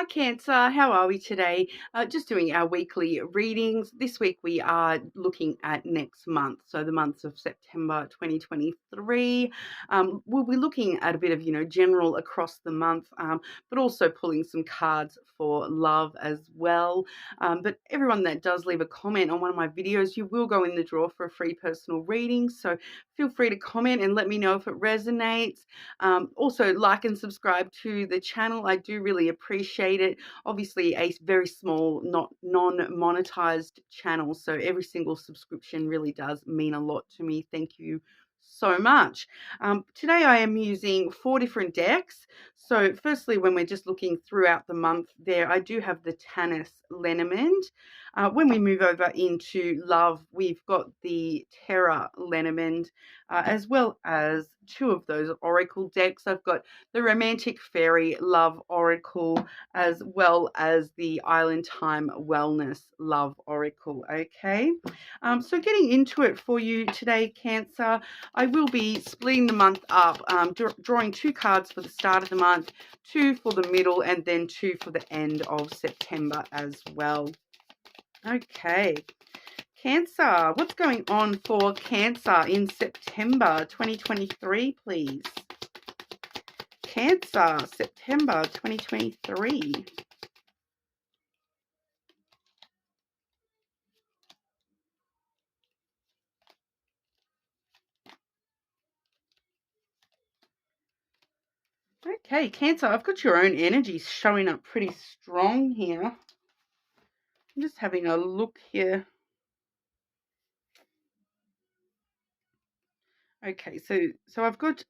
Hi Cancer, how are we today? Just doing our weekly readings. This week we are looking at next month, so the months of September 2023. We'll be looking at a bit of, general across the month, but also pulling some cards for love as well. But everyone that does leave a comment on one of my videos, you will go in the draw for a free personal reading. So feel free to comment and let me know if it resonates. Also, like and subscribe to the channel. I do really appreciate it. Obviously, a very small, not non-monetized channel, so every single subscription really does mean a lot to me. Thank you so much. Today I am using 4 different decks. So firstly, when we're just looking throughout the month there, I do have the Tanis Lenormand. When we move over into love, we've got the Terra Lenormand, as well as 2 of those oracle decks. I've got the Romantic Fairy Love Oracle, as well as the Island Time Wellness Love Oracle. Okay, so getting into it for you today, Cancer, I will be splitting the month up, drawing 2 cards for the start of the month, 2 for the middle, and then 2 for the end of September as well. Okay, Cancer, what's going on for Cancer in September 2023, please? Cancer, September 2023. Okay, Cancer, I've got your own energy showing up pretty strong here. I'm just having a look here. Okay, so I've got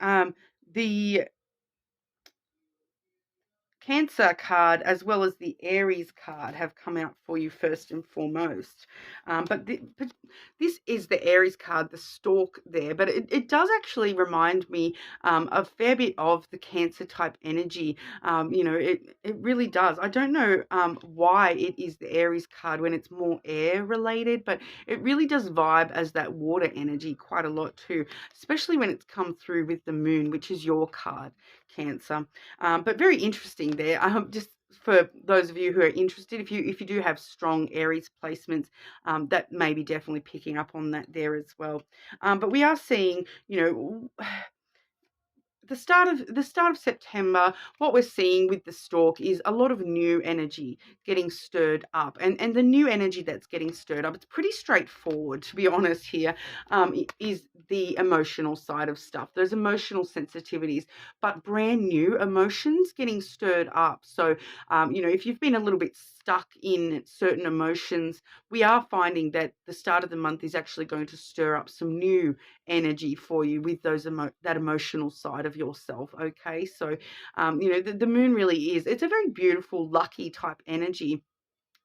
the Cancer card as well as the Aries card have come out for you first and foremost. But this is the Aries card, the stork there, but it does actually remind me a fair bit of the Cancer type energy. It really does. I don't know why it is the Aries card when it's more air related, but it really does vibe as that water energy quite a lot too, especially when it's come through with the moon, which is your card, Cancer. But very interesting there. Just for those of you who are interested, if you do have strong Aries placements, that may be definitely picking up on that there as well. But we are seeing, the start of September, what we're seeing with the stork is a lot of new energy getting stirred up, and the new energy that's getting stirred up, it's pretty straightforward, to be honest here. Is the emotional side of stuff, those emotional sensitivities, but brand new emotions getting stirred up. So if you've been a little bit stuck in certain emotions, we are finding that the start of the month is actually going to stir up some new energy for you with those that emotional side of yourself. Okay, so the moon really is, it's a very beautiful, lucky type energy.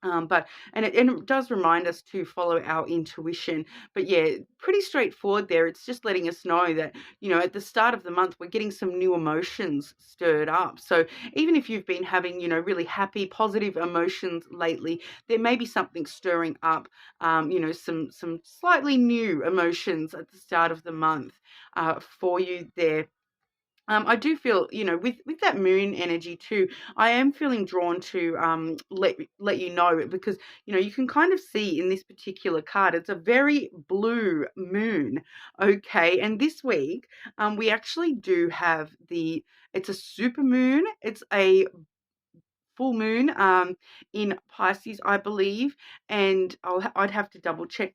And it does remind us to follow our intuition. But yeah, pretty straightforward there. It's just letting us know that, at the start of the month, we're getting some new emotions stirred up. So even if you've been having, really happy, positive emotions lately, there may be something stirring up, some slightly new emotions at the start of the month for you there. I do feel, with that moon energy too, I am feeling drawn to let you know, because, you can kind of see in this particular card, it's a very blue moon. Okay. And this week, we actually do have it's a super moon. It's a full moon in Pisces, I believe. And I'd have to double check.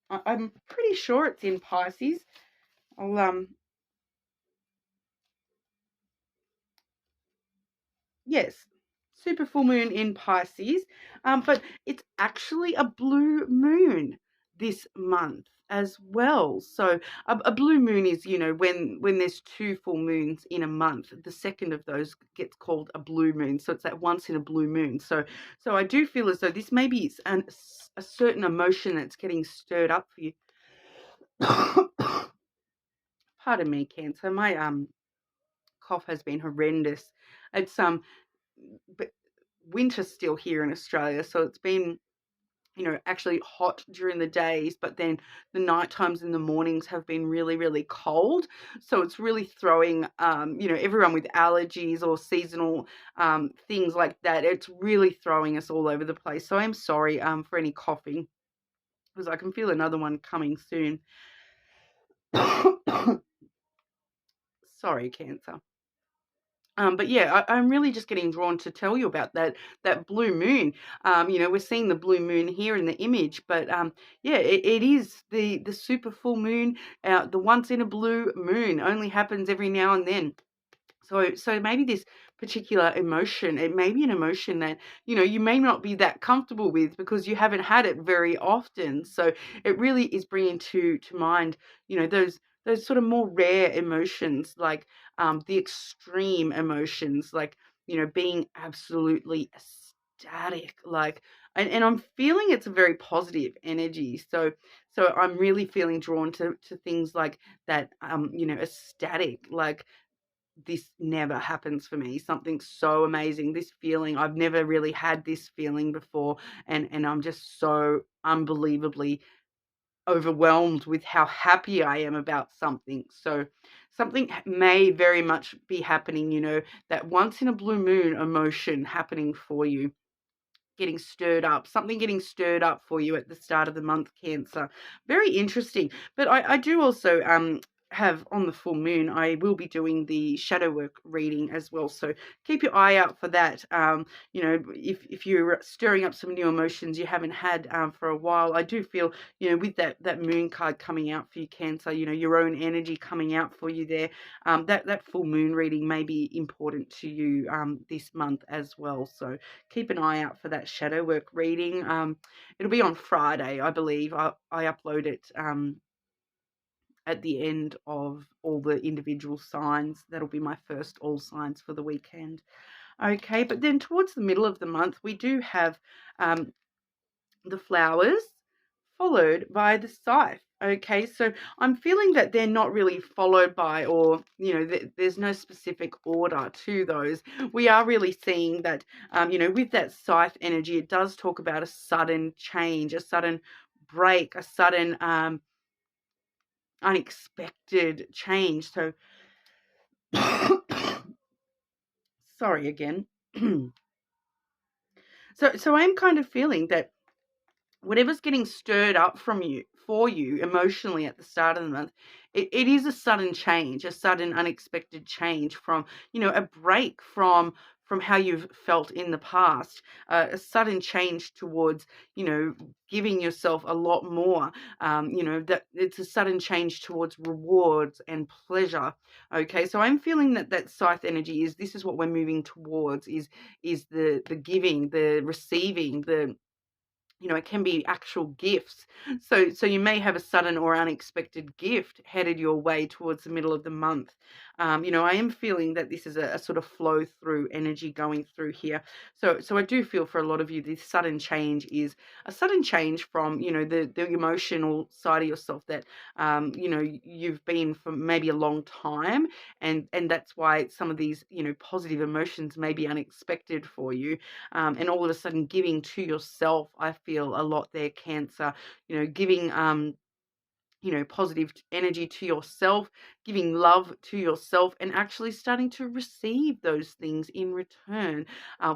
I'm pretty sure it's in Pisces. I'll Yes, super full moon in Pisces, but it's actually a blue moon this month as well. So a blue moon is, when there's 2 full moons in a month, the second of those gets called a blue moon. So it's that once in a blue moon. So I do feel as though this maybe is a certain emotion that's getting stirred up for you. Pardon me, Cancer. My cough has been horrendous. It's but winter's still here in Australia, so actually hot during the days, but then the night times and the mornings have been really, really cold. So it's really throwing, everyone with allergies or seasonal things like that. It's really throwing us all over the place. So I'm sorry for any coughing, because I can feel another one coming soon. Sorry, Cancer. But yeah, I'm really just getting drawn to tell you about that blue moon. We're seeing the blue moon here in the image, but yeah, it is the super full moon. The once in a blue moon only happens every now and then. So maybe this particular emotion, it may be an emotion that, you may not be that comfortable with because you haven't had it very often. So it really is bringing to mind, those sort of more rare emotions, like the extreme emotions, like, being absolutely ecstatic, like, and I'm feeling it's a very positive energy. So I'm really feeling drawn to things like that, ecstatic, like, this never happens for me. Something so amazing. This feeling, I've never really had this feeling before. And I'm just so unbelievably overwhelmed with how happy I am about something. So something may very much be happening, that once in a blue moon emotion happening for you, something getting stirred up for you at the start of the month, Cancer. Very interesting. But I do also have on the full moon, I will be doing the shadow work reading as well. So keep your eye out for that. If you're stirring up some new emotions you haven't had for a while, I do feel, with that moon card coming out for you, Cancer, your own energy coming out for you there. That full moon reading may be important to you this month as well. So keep an eye out for that shadow work reading. It'll be on Friday, I believe. I upload it at the end of all the individual signs. That'll be my first all signs for the weekend. Okay, but then towards the middle of the month, we do have the flowers, followed by the scythe. Okay, so I'm feeling that they're not really followed by, or, there's no specific order to those. We are really seeing that, with that scythe energy, it does talk about a sudden change, a sudden break, a sudden unexpected change. So, sorry again. So I'm kind of feeling that whatever's getting stirred up for you emotionally at the start of the month, it is a sudden change, a sudden unexpected change from, a break from how you've felt in the past, a sudden change towards, giving yourself a lot more, that it's a sudden change towards rewards and pleasure. Okay, so I'm feeling that scythe energy this is what we're moving towards, is the giving, the receiving, it can be actual gifts. So you may have a sudden or unexpected gift headed your way towards the middle of the month. I am feeling that this is a sort of flow through energy going through here. So I do feel for a lot of you, this sudden change is a sudden change from, the emotional side of yourself that, you've been for maybe a long time. And that's why some of these, positive emotions may be unexpected for you. And all of a sudden giving to yourself, I feel a lot there, Cancer, giving, positive energy to yourself, giving love to yourself, and actually starting to receive those things in return,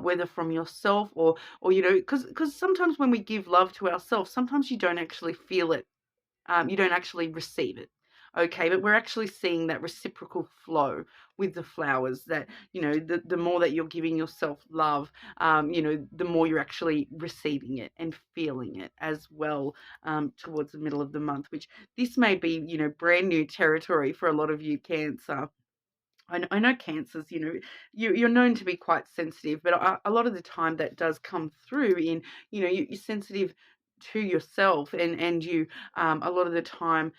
whether from yourself or because sometimes when we give love to ourselves, sometimes you don't actually feel it, you don't actually receive it. Okay, but we're actually seeing that reciprocal flow with the flowers, that, the more that you're giving yourself love, the more you're actually receiving it and feeling it as well, towards the middle of the month, which this may be, brand new territory for a lot of you, Cancer. I know Cancers, you're known to be quite sensitive, but a lot of the time that does come through in, you're sensitive to yourself, and you, a lot of the time,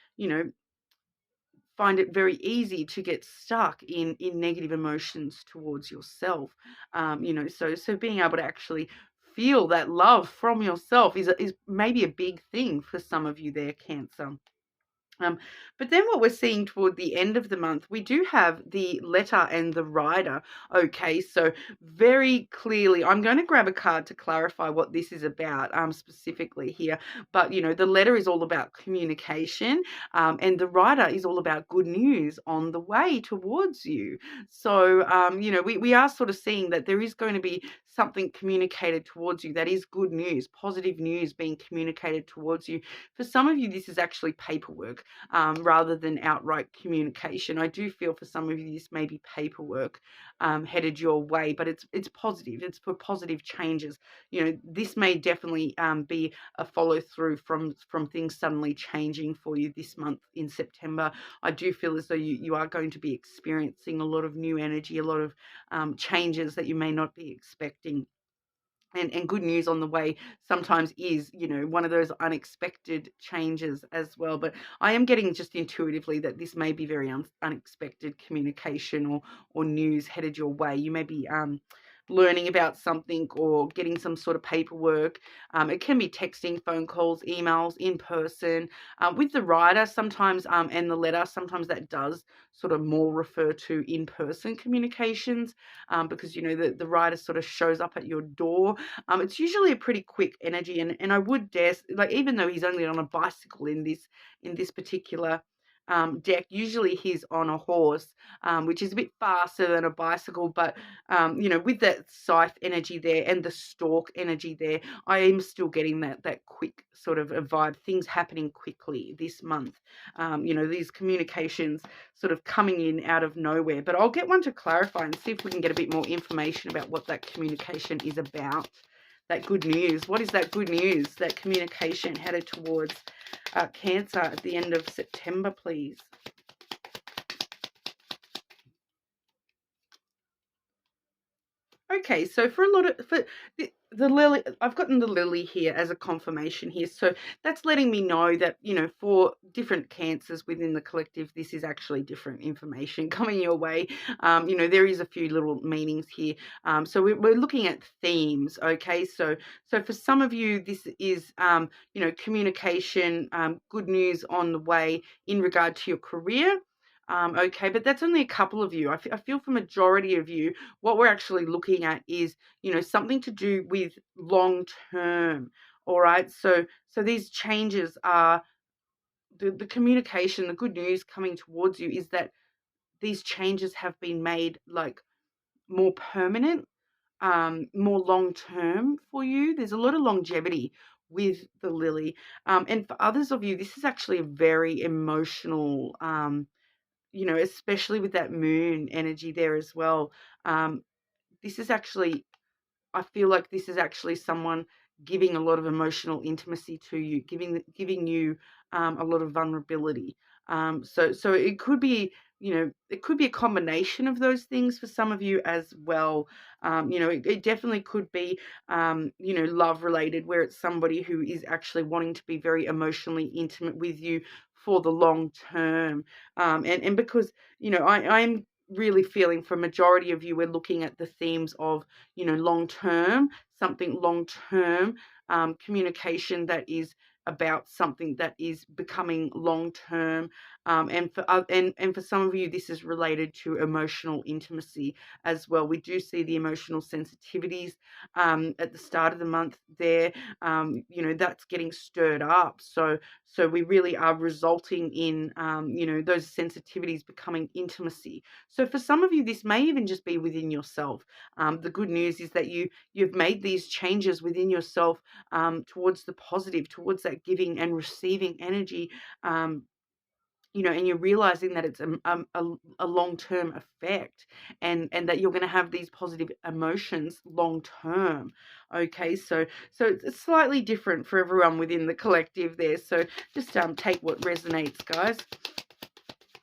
find it very easy to get stuck in negative emotions towards yourself. So being able to actually feel that love from yourself is maybe a big thing for some of you there, Cancer. Um, but then what we're seeing toward the end of the month, we do have the letter and the rider. Okay, so very clearly, I'm going to grab a card to clarify what this is about specifically here. But, the letter is all about communication, and the rider is all about good news on the way towards you. So, we are sort of seeing that there is going to be something communicated towards you that is good news, positive news being communicated towards you. For some of you, this is actually paperwork rather than outright communication. I do feel for some of you this may be paperwork headed your way, but it's positive. It's for positive changes. This may definitely be a follow through from things suddenly changing for you this month in September. I do feel as though you are going to be experiencing a lot of new energy, a lot of changes that you may not be expecting. And good news on the way sometimes is, one of those unexpected changes as well. But I am getting just intuitively that this may be very unexpected communication or news headed your way. You may be learning about something or getting some sort of paperwork. It can be texting, phone calls, emails, in person. With the writer sometimes and the letter, sometimes that does sort of more refer to in-person communications because, the writer sort of shows up at your door. It's usually a pretty quick energy, and I would dare, like, even though he's only on a bicycle in this particular deck, usually he's on a horse, which is a bit faster than a bicycle. But with that scythe energy there and the stalk energy there, I am still getting that quick sort of a vibe. Things happening quickly this month. These communications sort of coming in out of nowhere. But I'll get one to clarify and see if we can get a bit more information about what that communication is about. That good news. What is that good news? That communication headed towards Cancer at the end of September, please. Okay, so for a lot of for the lily, I've gotten the lily here as a confirmation here. So that's letting me know that, for different cancers within the collective, this is actually different information coming your way. There is a few little meanings here. So we're looking at themes. Okay, so for some of you, this is communication, good news on the way in regard to your career. Okay, but that's only a couple of you. I feel for majority of you, what we're actually looking at is, something to do with long term. All right. So these changes are the communication, the good news coming towards you is that these changes have been made like more permanent, more long term for you. There's a lot of longevity with the lily. And for others of you, this is actually a very emotional especially with that moon energy there as well. This is actually, I feel like this is actually someone giving a lot of emotional intimacy to you, giving you a lot of vulnerability. So it could be, it could be a combination of those things for some of you as well. It definitely could be, love related, where it's somebody who is actually wanting to be very emotionally intimate with you for the long term. And because, I'm really feeling for a majority of you, we're looking at the themes of, long term, something long term, communication that is about something that is becoming long term, and for some of you, this is related to emotional intimacy as well. We do see the emotional sensitivities at the start of the month there. That's getting stirred up. So we really are resulting in those sensitivities becoming intimacy. So for some of you, this may even just be within yourself. The good news is that you've made these changes within yourself towards the positive, towards that giving and receiving energy. And you're realizing that it's a long-term effect, and that you're going to have these positive emotions long-term. Okay, so it's slightly different for everyone within the collective there. So just take what resonates, guys.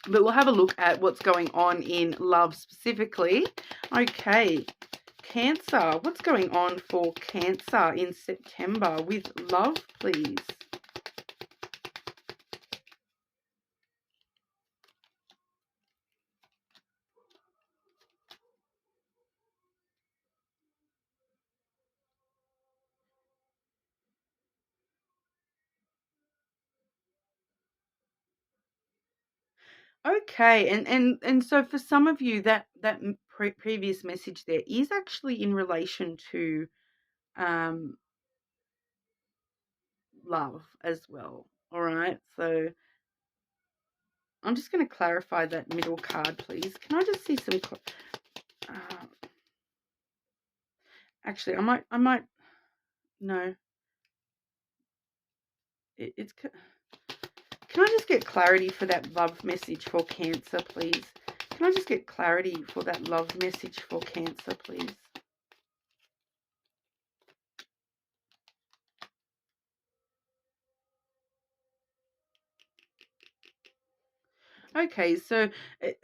But we'll have a look at what's going on in love specifically. Okay, Cancer. What's going on for Cancer in September with love, please? Okay, and so for some of you, that previous message there is actually in relation to um, love as well. All right, so I'm just going to clarify that middle card, please. Can I just see some? Uh, actually, I might. No, it's. Can I just get clarity for that love message for Cancer, please? Can I just get clarity for that love message for Cancer, please? Okay, so it,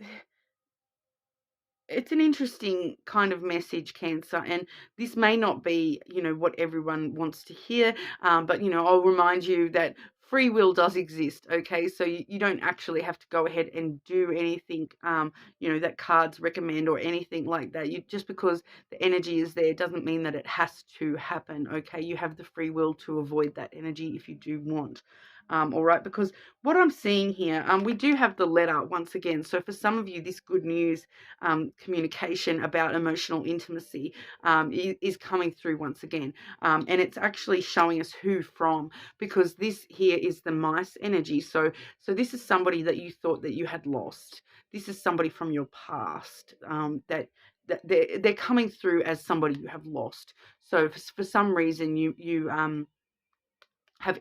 it's an interesting kind of message, Cancer, and this may not be, what everyone wants to hear, but, I'll remind you that free will does exist, okay? So you don't actually have to go ahead and do anything, that cards recommend or anything like that. Just because the energy is there doesn't mean that it has to happen, okay? You have the free will to avoid that energy if you do want. All right, because what I'm seeing here, we do have the letter once again. So for some of you, this good news communication about emotional intimacy is coming through once again. And it's actually showing us who from, because this here is the mice energy. So this is somebody that you thought that you had lost. This is somebody from your past that they're coming through as somebody you have lost. So for some reason you have,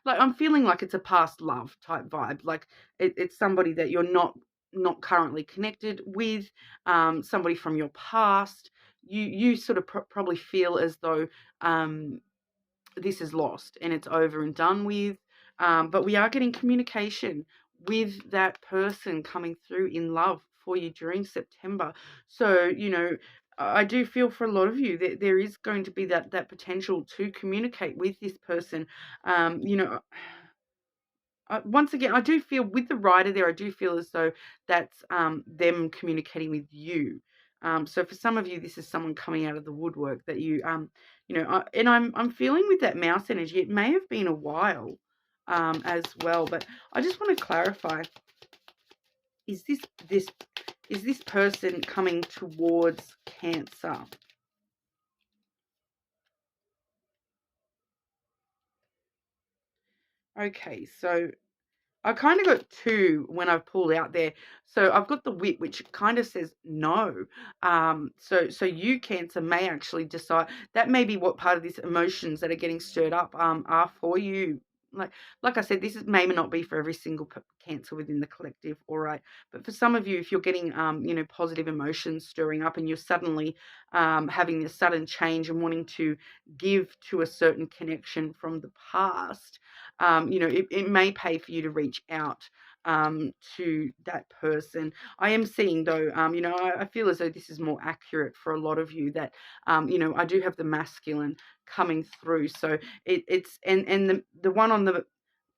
like, I'm feeling like it's a past love type vibe. Like it's somebody that you're not currently connected with, somebody from your past. You sort of probably feel as though this is lost and it's over and done with. But we are getting communication with that person coming through in love for you during September. So, I do feel for a lot of you that there is going to be that potential to communicate with this person. Um, you know, Once again, I do feel with the writer there, I do feel as though that's them communicating with you. So for some of you, this is someone coming out of the woodwork that and I'm feeling with that mouse energy. It may have been a while as well, but I just want to clarify: is this person coming towards Cancer? Okay, so I kind of got two when I've pulled out there. So I've got the wit, which kind of says no. So you, Cancer, may actually decide that may be what part of these emotions that are getting stirred up are for you. Like I said, this may not be for every single Cancer within the collective, all right. But for some of you, if you're getting positive emotions stirring up, and you're suddenly having this sudden change and wanting to give to a certain connection from the past, it may pay for you to reach out to that person. I am seeing though, I feel as though this is more accurate for a lot of you, that, I do have the masculine coming through. So it's, and the one on the,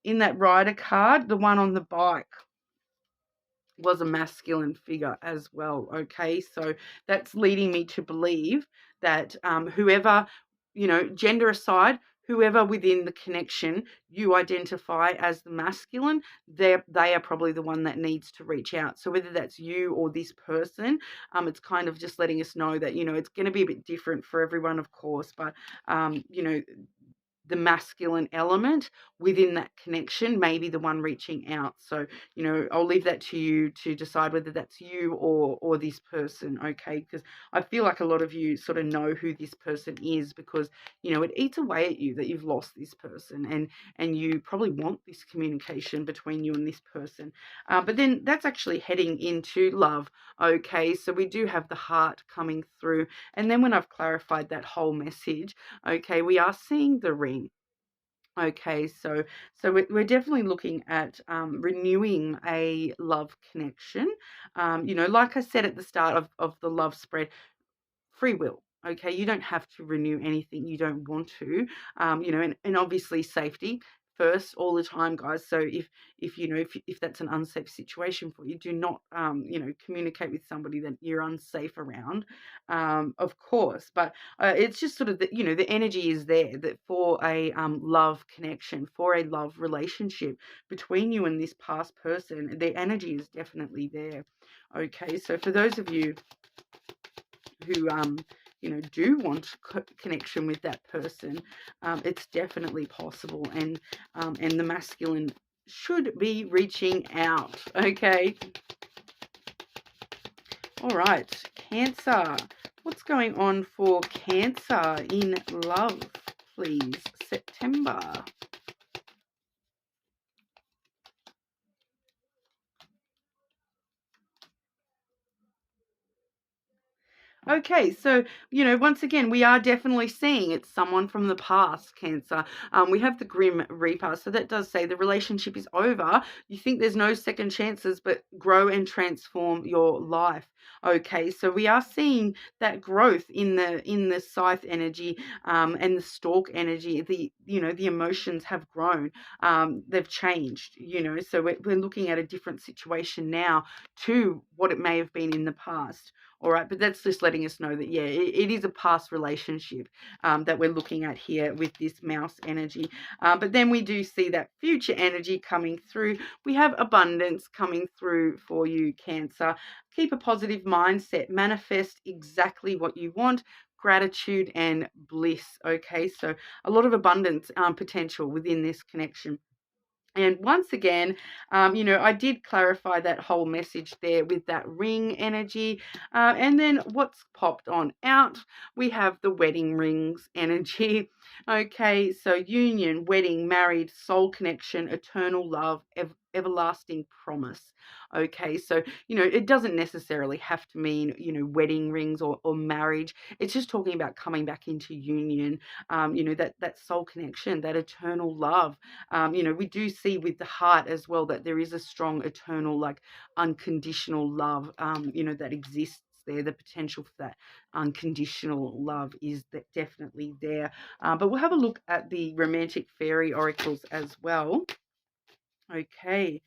in that rider card, the one on the bike was a masculine figure as well. Okay, so that's leading me to believe that whoever, gender aside, whoever within the connection you identify as the masculine, they are probably the one that needs to reach out. So whether that's you or this person, it's kind of just letting us know that, it's going to be a bit different for everyone, of course, but the masculine element within that connection may be the one reaching out. So, I'll leave that to you to decide whether that's you or this person, okay? Because I feel like a lot of you sort of know who this person is, because, it eats away at you that you've lost this person, and you probably want this communication between you and this person. But then that's actually heading into love, okay? So we do have the heart coming through. And then when I've clarified that whole message, okay, we are seeing the ring. Okay, so we're definitely looking at renewing a love connection. Like I said at the start of the love spread, free will. Okay, you don't have to renew anything you don't want to. And obviously safety. first all the time, guys. So if you know if that's an unsafe situation for you, do not communicate with somebody that you're unsafe around, of course. But it's just sort of that, the energy is there that for a love connection, for a love relationship between you and this past person, the energy is definitely there. Okay, so for those of you who do want connection with that person, it's definitely possible, and the masculine should be reaching out. Okay, all right, Cancer, what's going on for Cancer in love, please, September? Okay, so, once again, we are definitely seeing it's someone from the past, Cancer. We have the Grim Reaper, so that does say the relationship is over. You think there's no second chances, but grow and transform your life. Okay, so we are seeing that growth in the Scythe energy, and the Stork energy. The emotions have grown. They've changed. So we're looking at a different situation now to what it may have been in the past. All right, but that's just letting us know that, yeah, it is a past relationship that we're looking at here with this mouse energy. But then we do see that future energy coming through. We have abundance coming through for you, Cancer. Keep a positive mindset. Manifest exactly what you want. Gratitude and bliss. Okay, so a lot of abundance potential within this connection. And once again, I did clarify that whole message there with that ring energy. And then what's popped on out, we have the wedding rings energy. Okay, so union, wedding, married, soul connection, eternal love, everlasting promise. Okay, so, it doesn't necessarily have to mean, wedding rings or marriage. It's just talking about coming back into union, that soul connection, that eternal love. We do see with the heart as well that there is a strong eternal, like, unconditional love, that exists there. The potential for that unconditional love is definitely there. But we'll have a look at the romantic fairy oracles as well. Okay,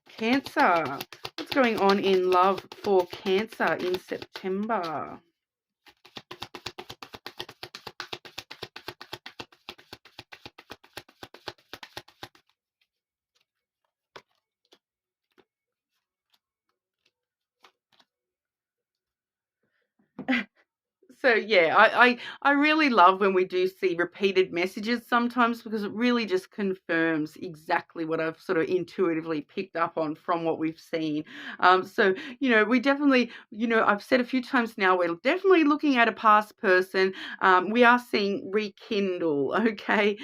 Cancer. What's going on in love for Cancer in September? So yeah, I really love when we do see repeated messages sometimes, because it really just confirms exactly what I've sort of intuitively picked up on from what we've seen. So we definitely, I've said a few times now, we're definitely looking at a past person. We are seeing rekindle. Okay,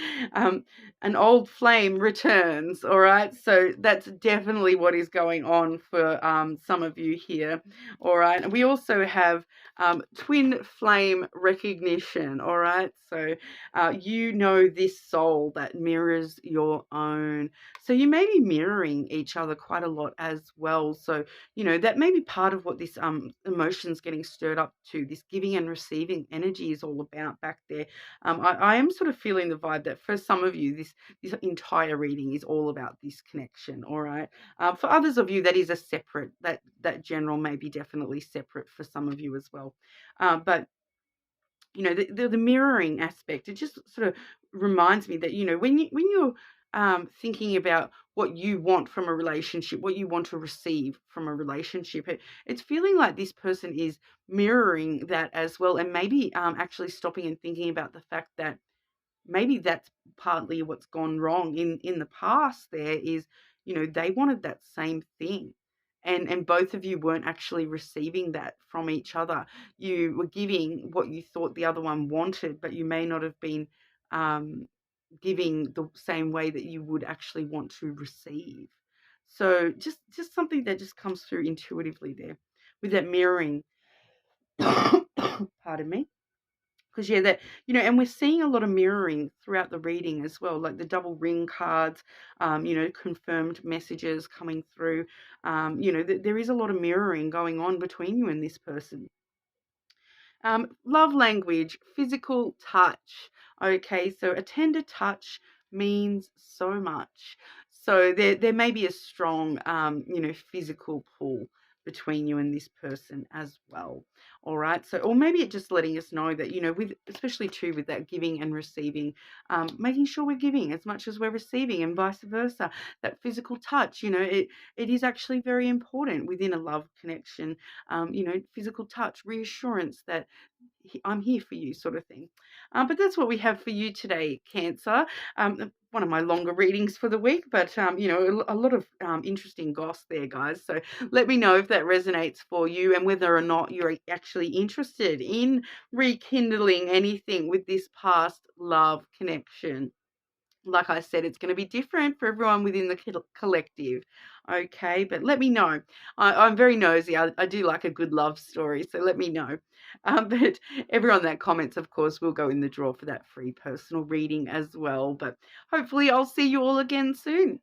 an old flame returns. All right, so that's definitely what is going on for some of you here. All right, and we also have twin flame recognition. All right, so this soul that mirrors your own, so you may be mirroring each other quite a lot as well. So that may be part of what this emotions getting stirred up to, this giving and receiving energy is all about back there. I am sort of feeling the vibe that for some of you this entire reading is all about this connection. All right, for others of you that is a separate, that general may be definitely separate for some of you as well. But the mirroring aspect, it just sort of reminds me that when you're thinking about what you want from a relationship, what you want to receive from a relationship, it's feeling like this person is mirroring that as well, and maybe actually stopping and thinking about the fact that maybe that's partly what's gone wrong in the past. There is, they wanted that same thing, and both of you weren't actually receiving that from each other. You were giving what you thought the other one wanted, but you may not have been um, giving the same way that you would actually want to receive. So just something that just comes through intuitively there with that mirroring. Pardon me. Because yeah, that and we're seeing a lot of mirroring throughout the reading as well, like the double ring cards, confirmed messages coming through. There is a lot of mirroring going on between you and this person. Love language, physical touch. Okay, so a tender touch, means so much. So there may be a strong, physical pull between you and this person as well. All right. So, or maybe it just letting us know that, with, especially too, with that giving and receiving, making sure we're giving as much as we're receiving and vice versa. That physical touch, it is actually very important within a love connection. Physical touch, reassurance that I'm here for you, sort of thing. But that's what we have for you today, Cancer. One of my longer readings for the week, but a lot of interesting goss there, guys. So let me know if that resonates for you and whether or not you're actually interested in rekindling anything with this past love connection. Like I said, it's going to be different for everyone within the collective. Okay, but let me know. I'm very nosy. I do like a good love story, so let me know. But everyone that comments, of course, will go in the draw for that free personal reading as well. But hopefully I'll see you all again soon.